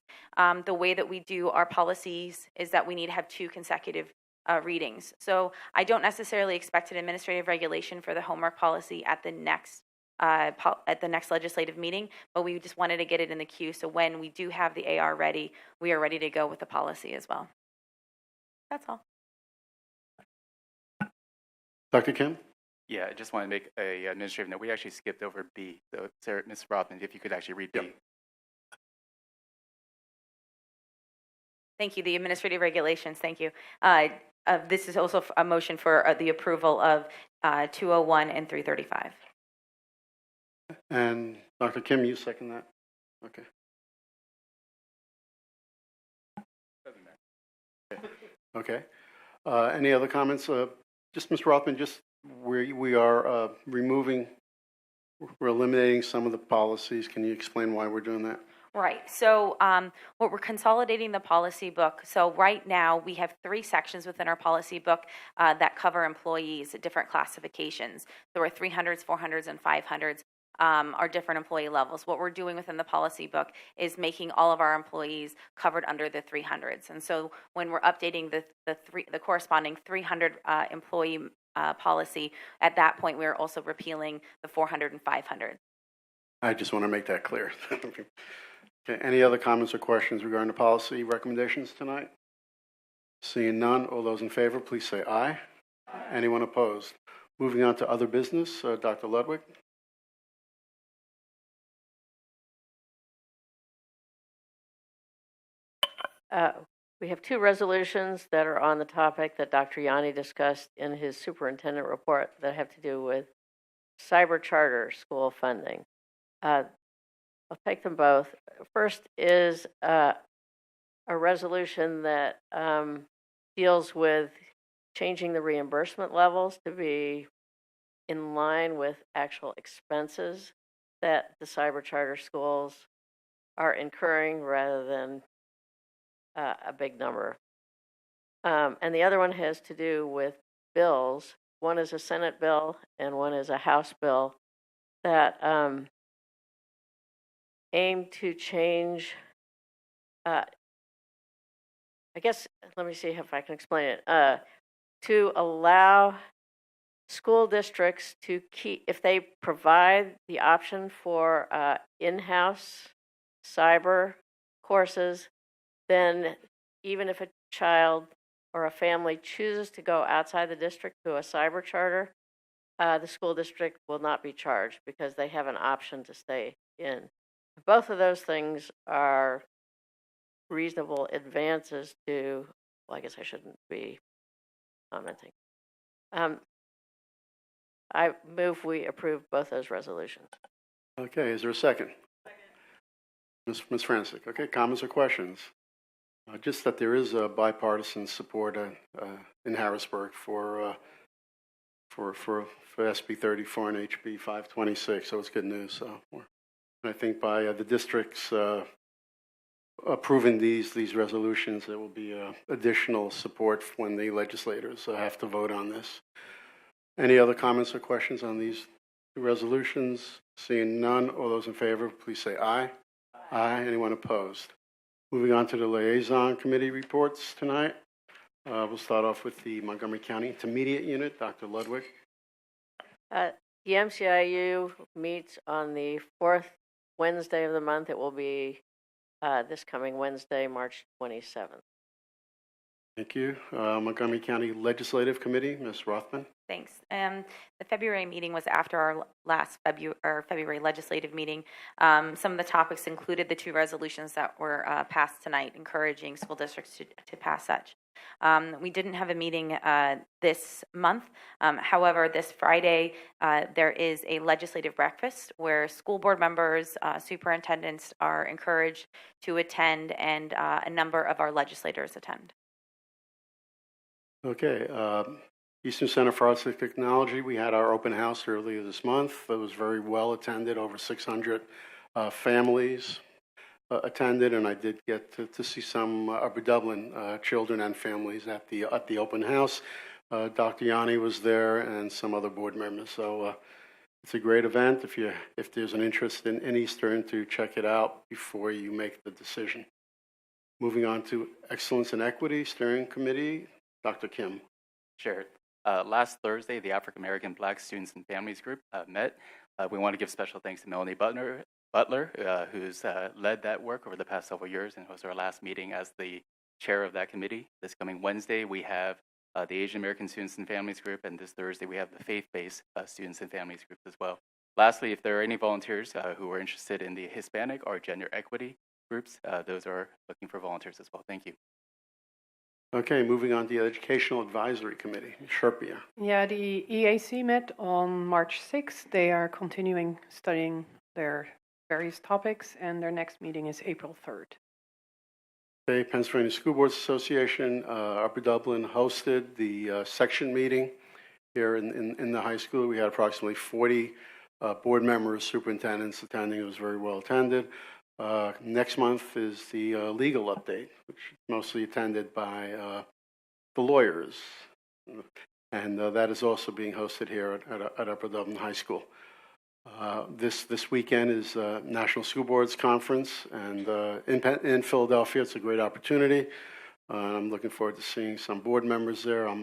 S17: The way that we do our policies is that we need to have 2 consecutive readings. So I don't necessarily expect an administrative regulation for the homework policy at the next legislative meeting, but we just wanted to get it in the queue so when we do have the AR ready, we are ready to go with the policy as well. That's all.
S1: Dr. Kim?
S2: Yeah, I just want to make a administrative note. We actually skipped over B. So, Sarah, Ms. Rothman, if you could actually read B.
S1: Yep.
S17: Thank you. The administrative regulations. Thank you. This is also a motion for the approval of 201 and 335.
S1: And Dr. Kim, you second that? Okay. Okay. Any other comments? Just, Ms. Rothman, just we are we're eliminating some of the policies. Can you explain why we're doing that?
S17: Right. So what we're consolidating the policy book. So right now we have 3 sections within our policy book that cover employees at different classifications. There are 300s, 400s, and 500s. Are different employee levels. What we're doing within the policy book is making all of our employees covered under the 300s. And so when we're updating the corresponding 300 employee policy, at that point we're also repealing the 400 and 500.
S1: I just want to make that clear. Okay. Any other comments or questions regarding the policy recommendations tonight? Seeing none, all those in favor, please say aye. Anyone opposed? Moving on to other business, Dr. Ludwig.
S10: we have two resolutions that are on the topic that Dr. Yanni discussed in his superintendent report that have to do with cyber charter school funding. I'll take them both. First is a resolution that deals with changing the reimbursement levels to be in line with actual expenses that the cyber charter schools are incurring rather than a big number. And the other one has to do with bills. One is a Senate bill and one is a House bill that aim to change, I guess, let me see if I can explain it, to allow school districts to keep, if they provide the option for in-house cyber courses, then even if a child or a family chooses to go outside the district to a cyber charter, the school district will not be charged because they have an option to stay in. Both of those things are reasonable advances to, well, I guess I shouldn't be commenting. I move we approve both those resolutions.
S1: Okay, is there a second? Second. Ms. Francis, okay, comments or questions? Just that there is a bipartisan support in Harrisburg for SB 34 and HB 526, so it's good news. So I think by the districts approving these resolutions, there will be additional support when the legislators have to vote on this. Any other comments or questions on these two resolutions? Seeing none, all those in favor, please say aye. Aye. Anyone opposed? Moving on to the liaison committee reports tonight. We'll start off with the Montgomery County Intermediate Unit, Dr. Ludwig.
S10: The MCIU meets on the fourth Wednesday of the month. It will be this coming Wednesday, March 27th.
S1: Thank you. Montgomery County Legislative Committee, Ms. Rothman.
S17: Thanks. The February meeting was after our last February legislative meeting. Some of the topics included the two resolutions that were passed tonight, encouraging school districts to pass such. We didn't have a meeting this month. However, this Friday, there is a legislative breakfast where school board members, superintendents are encouraged to attend, and a number of our legislators attend.
S1: Okay. Eastern Center for Arts and Technology, we had our open house earlier this month. It was very well attended. Over 600 families attended, and I did get to see some Upper Dublin children and families at the open house. Dr. Yanni was there and some other board members. So it's a great event. If there's an interest in Eastern, to check it out before you make the decision. Moving on to Excellence and Equity Steering Committee, Dr. Kim.
S2: Sure. Last Thursday, the African American Black Students and Families Group met. We want to give special thanks to Melanie Butler, who's led that work over the past several years and was our last meeting as the chair of that committee. This coming Wednesday, we have the Asian American Students and Families Group, and this Thursday, we have the faith-based Students and Families Group as well. Lastly, if there are any volunteers who are interested in the Hispanic or gender equity groups, those are looking for volunteers as well. Thank you.
S1: Okay, moving on to the Educational Advisory Committee, Sherpia.
S14: Yeah, the EAC met on March 6th. They are continuing studying their various topics, and their next meeting is April 3rd.
S1: Okay, Pennsylvania School Boards Association, Upper Dublin hosted the section meeting here in the high school. We had approximately 40 board members, superintendents attending. It was very well attended. Next month is the legal update, which is mostly attended by the lawyers. And that is also being hosted here at Upper Dublin High School. This weekend is National School Boards Conference, and in Philadelphia. It's a great opportunity. I'm looking forward to seeing some board members there.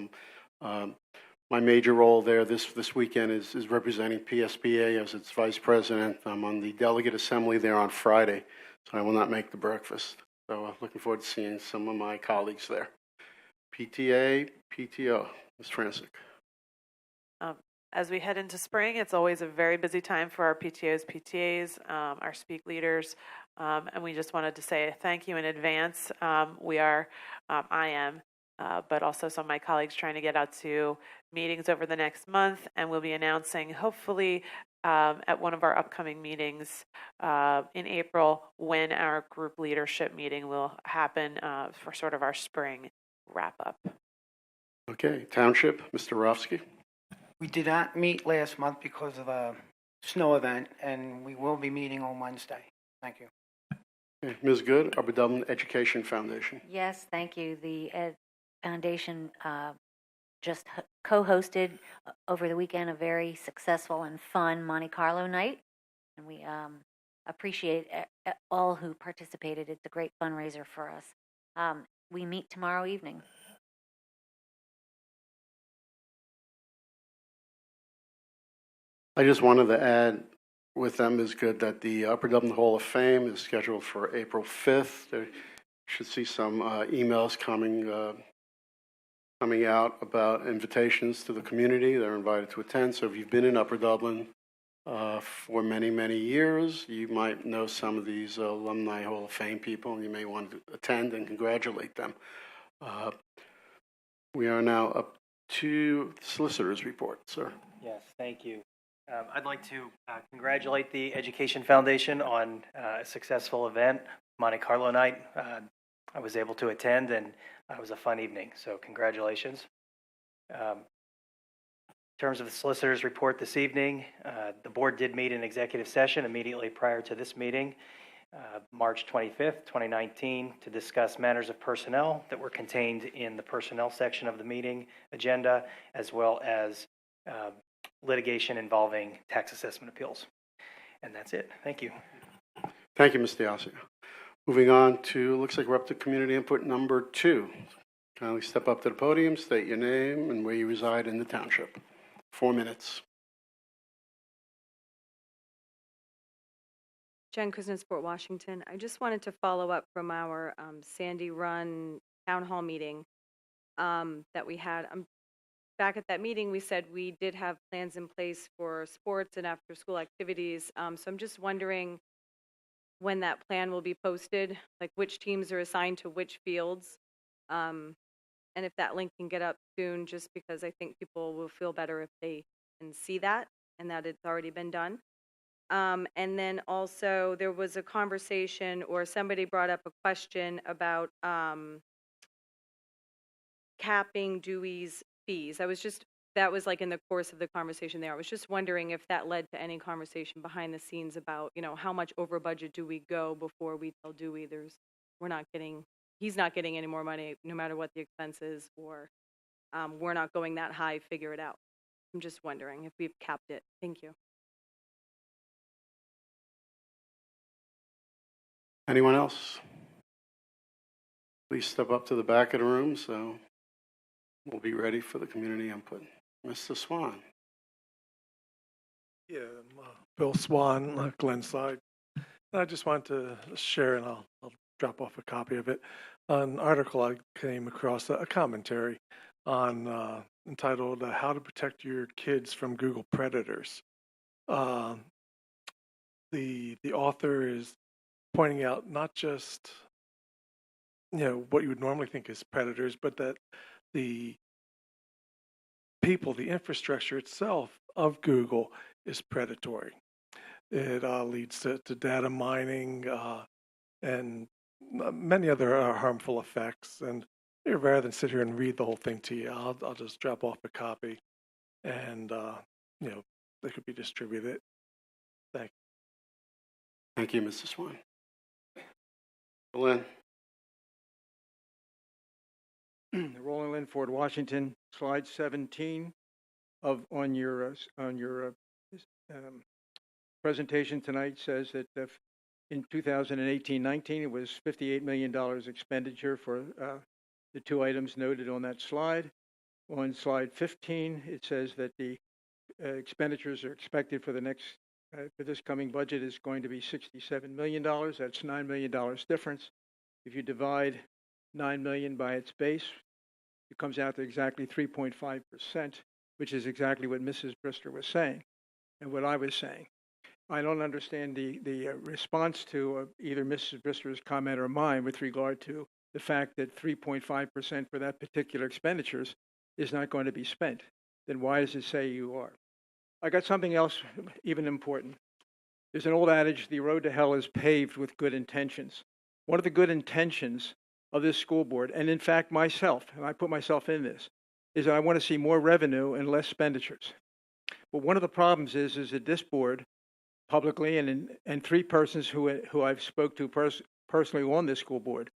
S1: My major role there this weekend is representing PSBA as its vice president. I'm on the delegate assembly there on Friday, so I will not make the breakfast. So looking forward to seeing some of my colleagues there. PTA, PTO, Ms. Francis.
S11: as we head into spring, it's always a very busy time for our PTOs, PTAs, our speak leaders, and we just wanted to say thank you in advance. I am, but also some of my colleagues trying to get out to meetings over the next month, and we'll be announcing hopefully at one of our upcoming meetings in April when our group leadership meeting will happen for sort of our spring wrap up.
S1: Okay, Township, Mr. Rofsky.
S18: We did not meet last month because of a snow event, and we will be meeting on Wednesday. Thank you.
S1: Okay, Ms. Good, Upper Dublin Education Foundation.
S16: Yes, thank you. The Ed Foundation just co-hosted over the weekend a very successful and fun Monte Carlo night, and we appreciate all who participated. It's a great fundraiser for us. We meet tomorrow evening.
S1: I just wanted to add with them is good that the Upper Dublin Hall of Fame is scheduled for April 5th. There should see some emails coming out about invitations to the community. They're invited to attend. So if you've been in Upper Dublin for many, many years, you might know some of these Alumni Hall of Fame people, and you may want to attend and congratulate them. We are now up to the solicitor's report, sir.
S19: Yes, thank you. I'd like to congratulate the Education Foundation on a successful event, Monte Carlo night. I was able to attend, and it was a fun evening, so congratulations. In terms of the solicitor's report this evening, the board did meet in executive session immediately prior to this meeting, March 25th, 2019, to discuss matters of personnel that were contained in the personnel section of the meeting agenda, as well as litigation involving tax assessment appeals. And that's it. Thank you.
S1: Thank you, Mr. Diasio. Moving on to, looks like we're up to community input number 2. Kindly step up to the podium, state your name and where you reside in the township. 4 minutes.
S20: Jen Kuznets, Port Washington. I just wanted to follow up from our Sandy Run Town Hall meeting that we had. Back at that meeting, we said we did have plans in place for sports and after-school activities. So I'm just wondering when that plan will be posted, like which teams are assigned to which fields, and if that link can get up soon, just because I think people will feel better if they can see that and that it's already been done. And then also there was a conversation, or somebody brought up a question about capping Dewey's fees. That was like in the course of the conversation there. I was just wondering if that led to any conversation behind the scenes about, how much over budget do we go before we tell Dewey he's not getting any more money no matter what the expense is, or we're not going that high, figure it out. I'm just wondering if we've capped it. Thank you.
S1: Anyone else? Please step up to the back of the room so we'll be ready for the community input. Mr. Swan.
S21: Yeah, Bill Swan, Glenside. I just wanted to share, and I'll drop off a copy of it, an article I came across, a commentary on entitled "How to Protect Your Kids from Google Predators." The author is pointing out not just what you would normally think is predators, but that the people, the infrastructure itself of Google is predatory. It leads to data mining and many other harmful effects. And rather than sit here and read the whole thing to you, I'll just drop off a copy, and they could be distributed. Thank you.
S1: Thank you, Mr. Swan. Lynn.
S9: Roland Lynn, Fort Washington, slide 17 on your presentation tonight says that in 2018-19 it was $58 million expenditure for the two items noted on that slide. On slide 15, it says that the expenditures are expected for for this coming budget is going to be $67 million. That's $9 million difference. If you divide $9 million by its base, it comes out to exactly 3.5%, which is exactly what Mrs. Brister was saying and what I was saying. I don't understand the response to either Mrs. Brister's comment or mine with regard to the fact that 3.5% for that particular expenditures is not going to be spent. Then why does it say you are? I got something else even important. There's an old adage, the road to hell is paved with good intentions. One of the good intentions of this school board, and in fact myself, and I put myself in this, is that I want to see more revenue and less expenditures. But one of the problems is that this board, publicly, and three persons who I've spoke to personally on this school board,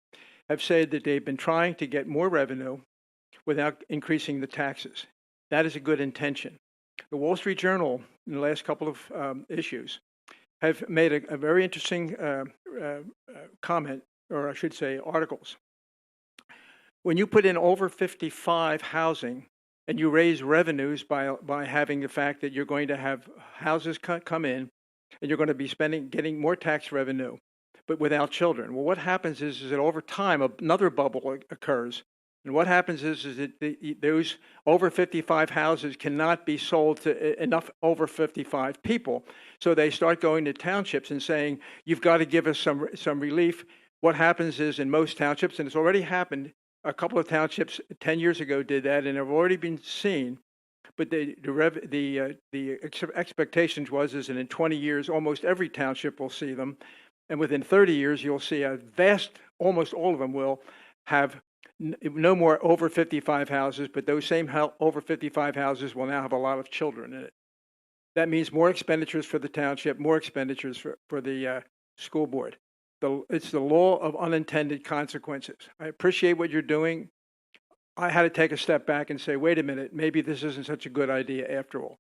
S9: have said that they've been trying to get more revenue without increasing the taxes. That is a good intention. The Wall Street Journal, in the last couple of issues, have made a very interesting comment, or I should say articles. When you put in over 55 housing and you raise revenues by having the fact that you're going to have houses come in and you're going to be getting more tax revenue, but without children. Well, what happens is that over time, another bubble occurs. And what happens is that those over 55 houses cannot be sold to enough over 55 people. So they start going to townships and saying, you've got to give us some relief. What happens is in most townships, and it's already happened, a couple of townships 10 years ago did that and have already been seen. But the expectations was that in 20 years, almost every township will see them. And within 30 years, you'll see almost all of them will have no more over 55 houses, but those same over 55 houses will now have a lot of children in it. That means more expenditures for the township, more expenditures for the school board. It's the law of unintended consequences. I appreciate what you're doing. I had to take a step back and say, wait a minute, maybe this isn't such a good idea after all.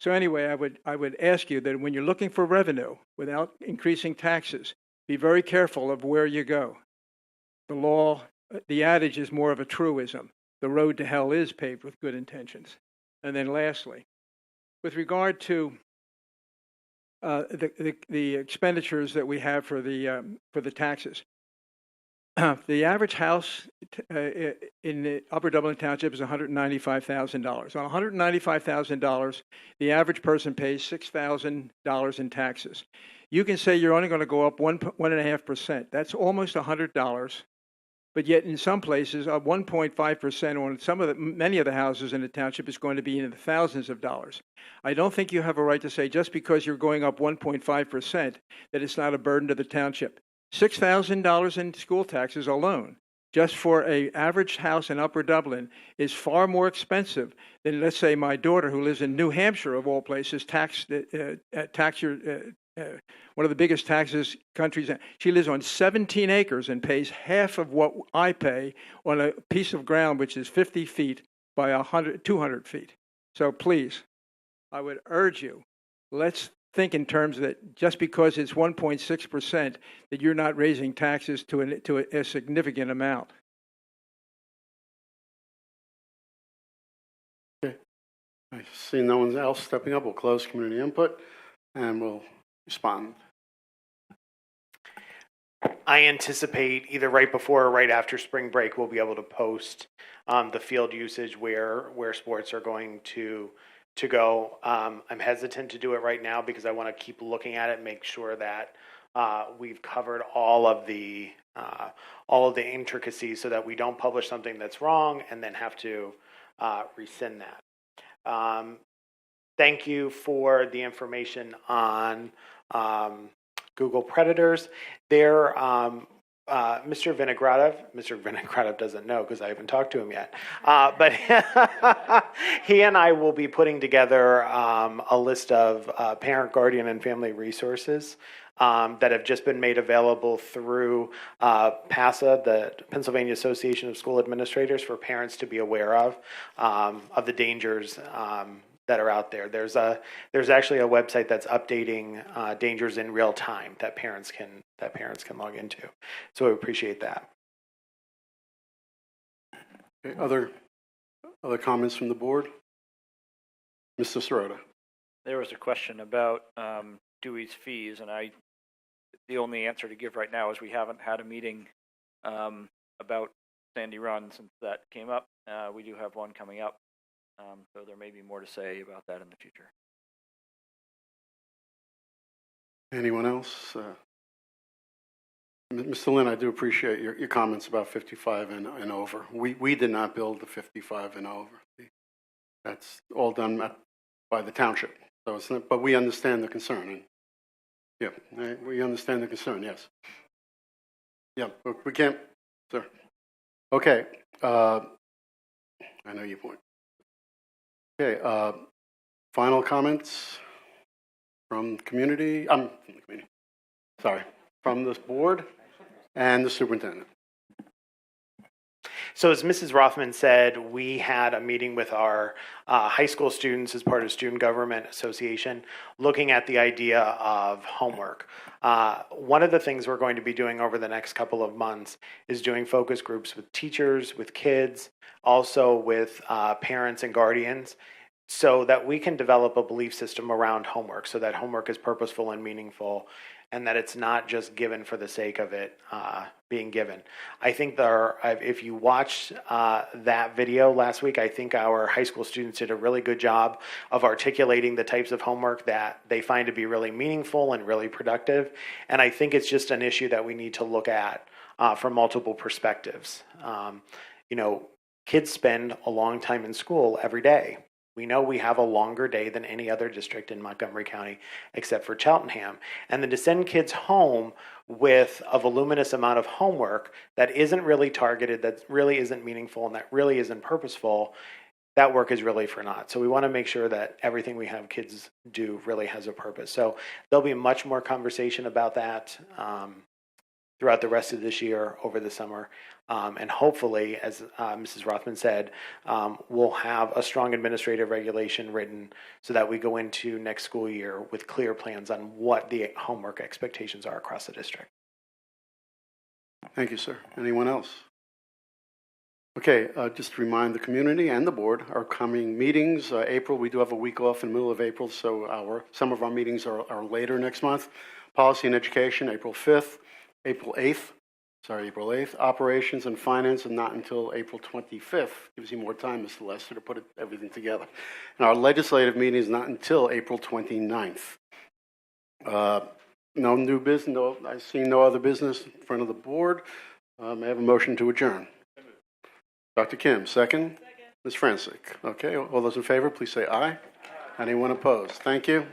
S9: So anyway, I would ask you that when you're looking for revenue without increasing taxes, be very careful of where you go. The adage is more of a truism. The road to hell is paved with good intentions. And then lastly, with regard to the expenditures that we have for the taxes, the average house in the Upper Dublin Township is $195,000. On $195,000, the average person pays $6,000 in taxes. You can say you're only going to go up 1.5%. That's almost $100. But yet, in some places, 1.5% on many of the houses in the township is going to be in the thousands of dollars. I don't think you have a right to say just because you're going up 1.5% that it's not a burden to the township. $6,000 in school taxes alone, just for an average house in Upper Dublin, is far more expensive than, let's say, my daughter, who lives in New Hampshire, of all places, one of the biggest taxes countries. She lives on 17 acres and pays half of what I pay on a piece of ground which is 50 feet by 200 feet. So please, I would urge you, let's think in terms that just because it's 1.6%, that you're not raising taxes to a significant amount.
S1: Okay. I see no one else stepping up. We'll close community input and we'll respond.
S5: I anticipate either right before or right after spring break, we'll be able to post the field usage where sports are going to go. I'm hesitant to do it right now because I want to keep looking at it, make sure that we've covered all of the intricacies so that we don't publish something that's wrong and then have to rescind that. Thank you for the information on Google Predators. There, Mr. Vinogradov doesn't know because I haven't talked to him yet. But he and I will be putting together a list of parent, guardian, and family resources that have just been made available through PASA, the Pennsylvania Association of School Administrators, for parents to be aware of the dangers that are out there. There's actually a website that's updating dangers in real time that parents can log into. So I appreciate that.
S1: Okay, other comments from the board? Mr. Sirota.
S15: There was a question about Dewey's fees, and the only answer to give right now is we haven't had a meeting about Sandy Run since that came up. We do have one coming up So there may be more to say about that in the future.
S1: Anyone else? Mr. Lynn, I do appreciate your comments about 55 and over. We did not build the 55 and over. That's all done by the township. So it's not, but we understand the concern. And yeah, we understand the concern, yes. Yeah, but we can't, sir. Okay. I know your point. Okay. Final comments from the community? From the community. Sorry. From this board and the superintendent.
S5: So as Mrs. Rothman said, we had a meeting with our high school students as part of Student Government Association, looking at the idea of homework. One of the things we're going to be doing over the next couple of months is doing focus groups with teachers, with kids, also with parents and guardians, so that we can develop a belief system around homework, so that homework is purposeful and meaningful, and that it's not just given for the sake of it being given. I think if you watched that video last week, I think our high school students did a really good job of articulating the types of homework that they find to be really meaningful and really productive. And I think it's just an issue that we need to look at from multiple perspectives. Kids spend a long time in school every day. We know we have a longer day than any other district in Montgomery County, except for Cheltenham. And then to send kids home with a voluminous amount of homework that isn't really targeted, that really isn't meaningful, and that really isn't purposeful, that work is really for naught. So we want to make sure that everything we have kids do really has a purpose. So there'll be much more conversation about that throughout the rest of this year, over the summer. And hopefully, as Mrs. Rothman said, we'll have a strong administrative regulation written so that we go into next school year with clear plans on what the homework expectations are across the district.
S1: Thank you, sir. Anyone else? Okay, just to remind the community and the board, our coming meetings, April, we do have a week off in the middle of April, so some of our meetings are later next month. Policy and Education, April 5th. April 8th. Operations and Finance, and not until April 25th. Gives you more time, Mr. Lester, to put everything together. And our legislative meeting is not until April 29th. No new business. I see no other business in front of the board. May I have a motion to adjourn? Dr. Kim, second? Ms. Francic. Okay, all those in favor, please say aye. Anyone opposed? Thank you.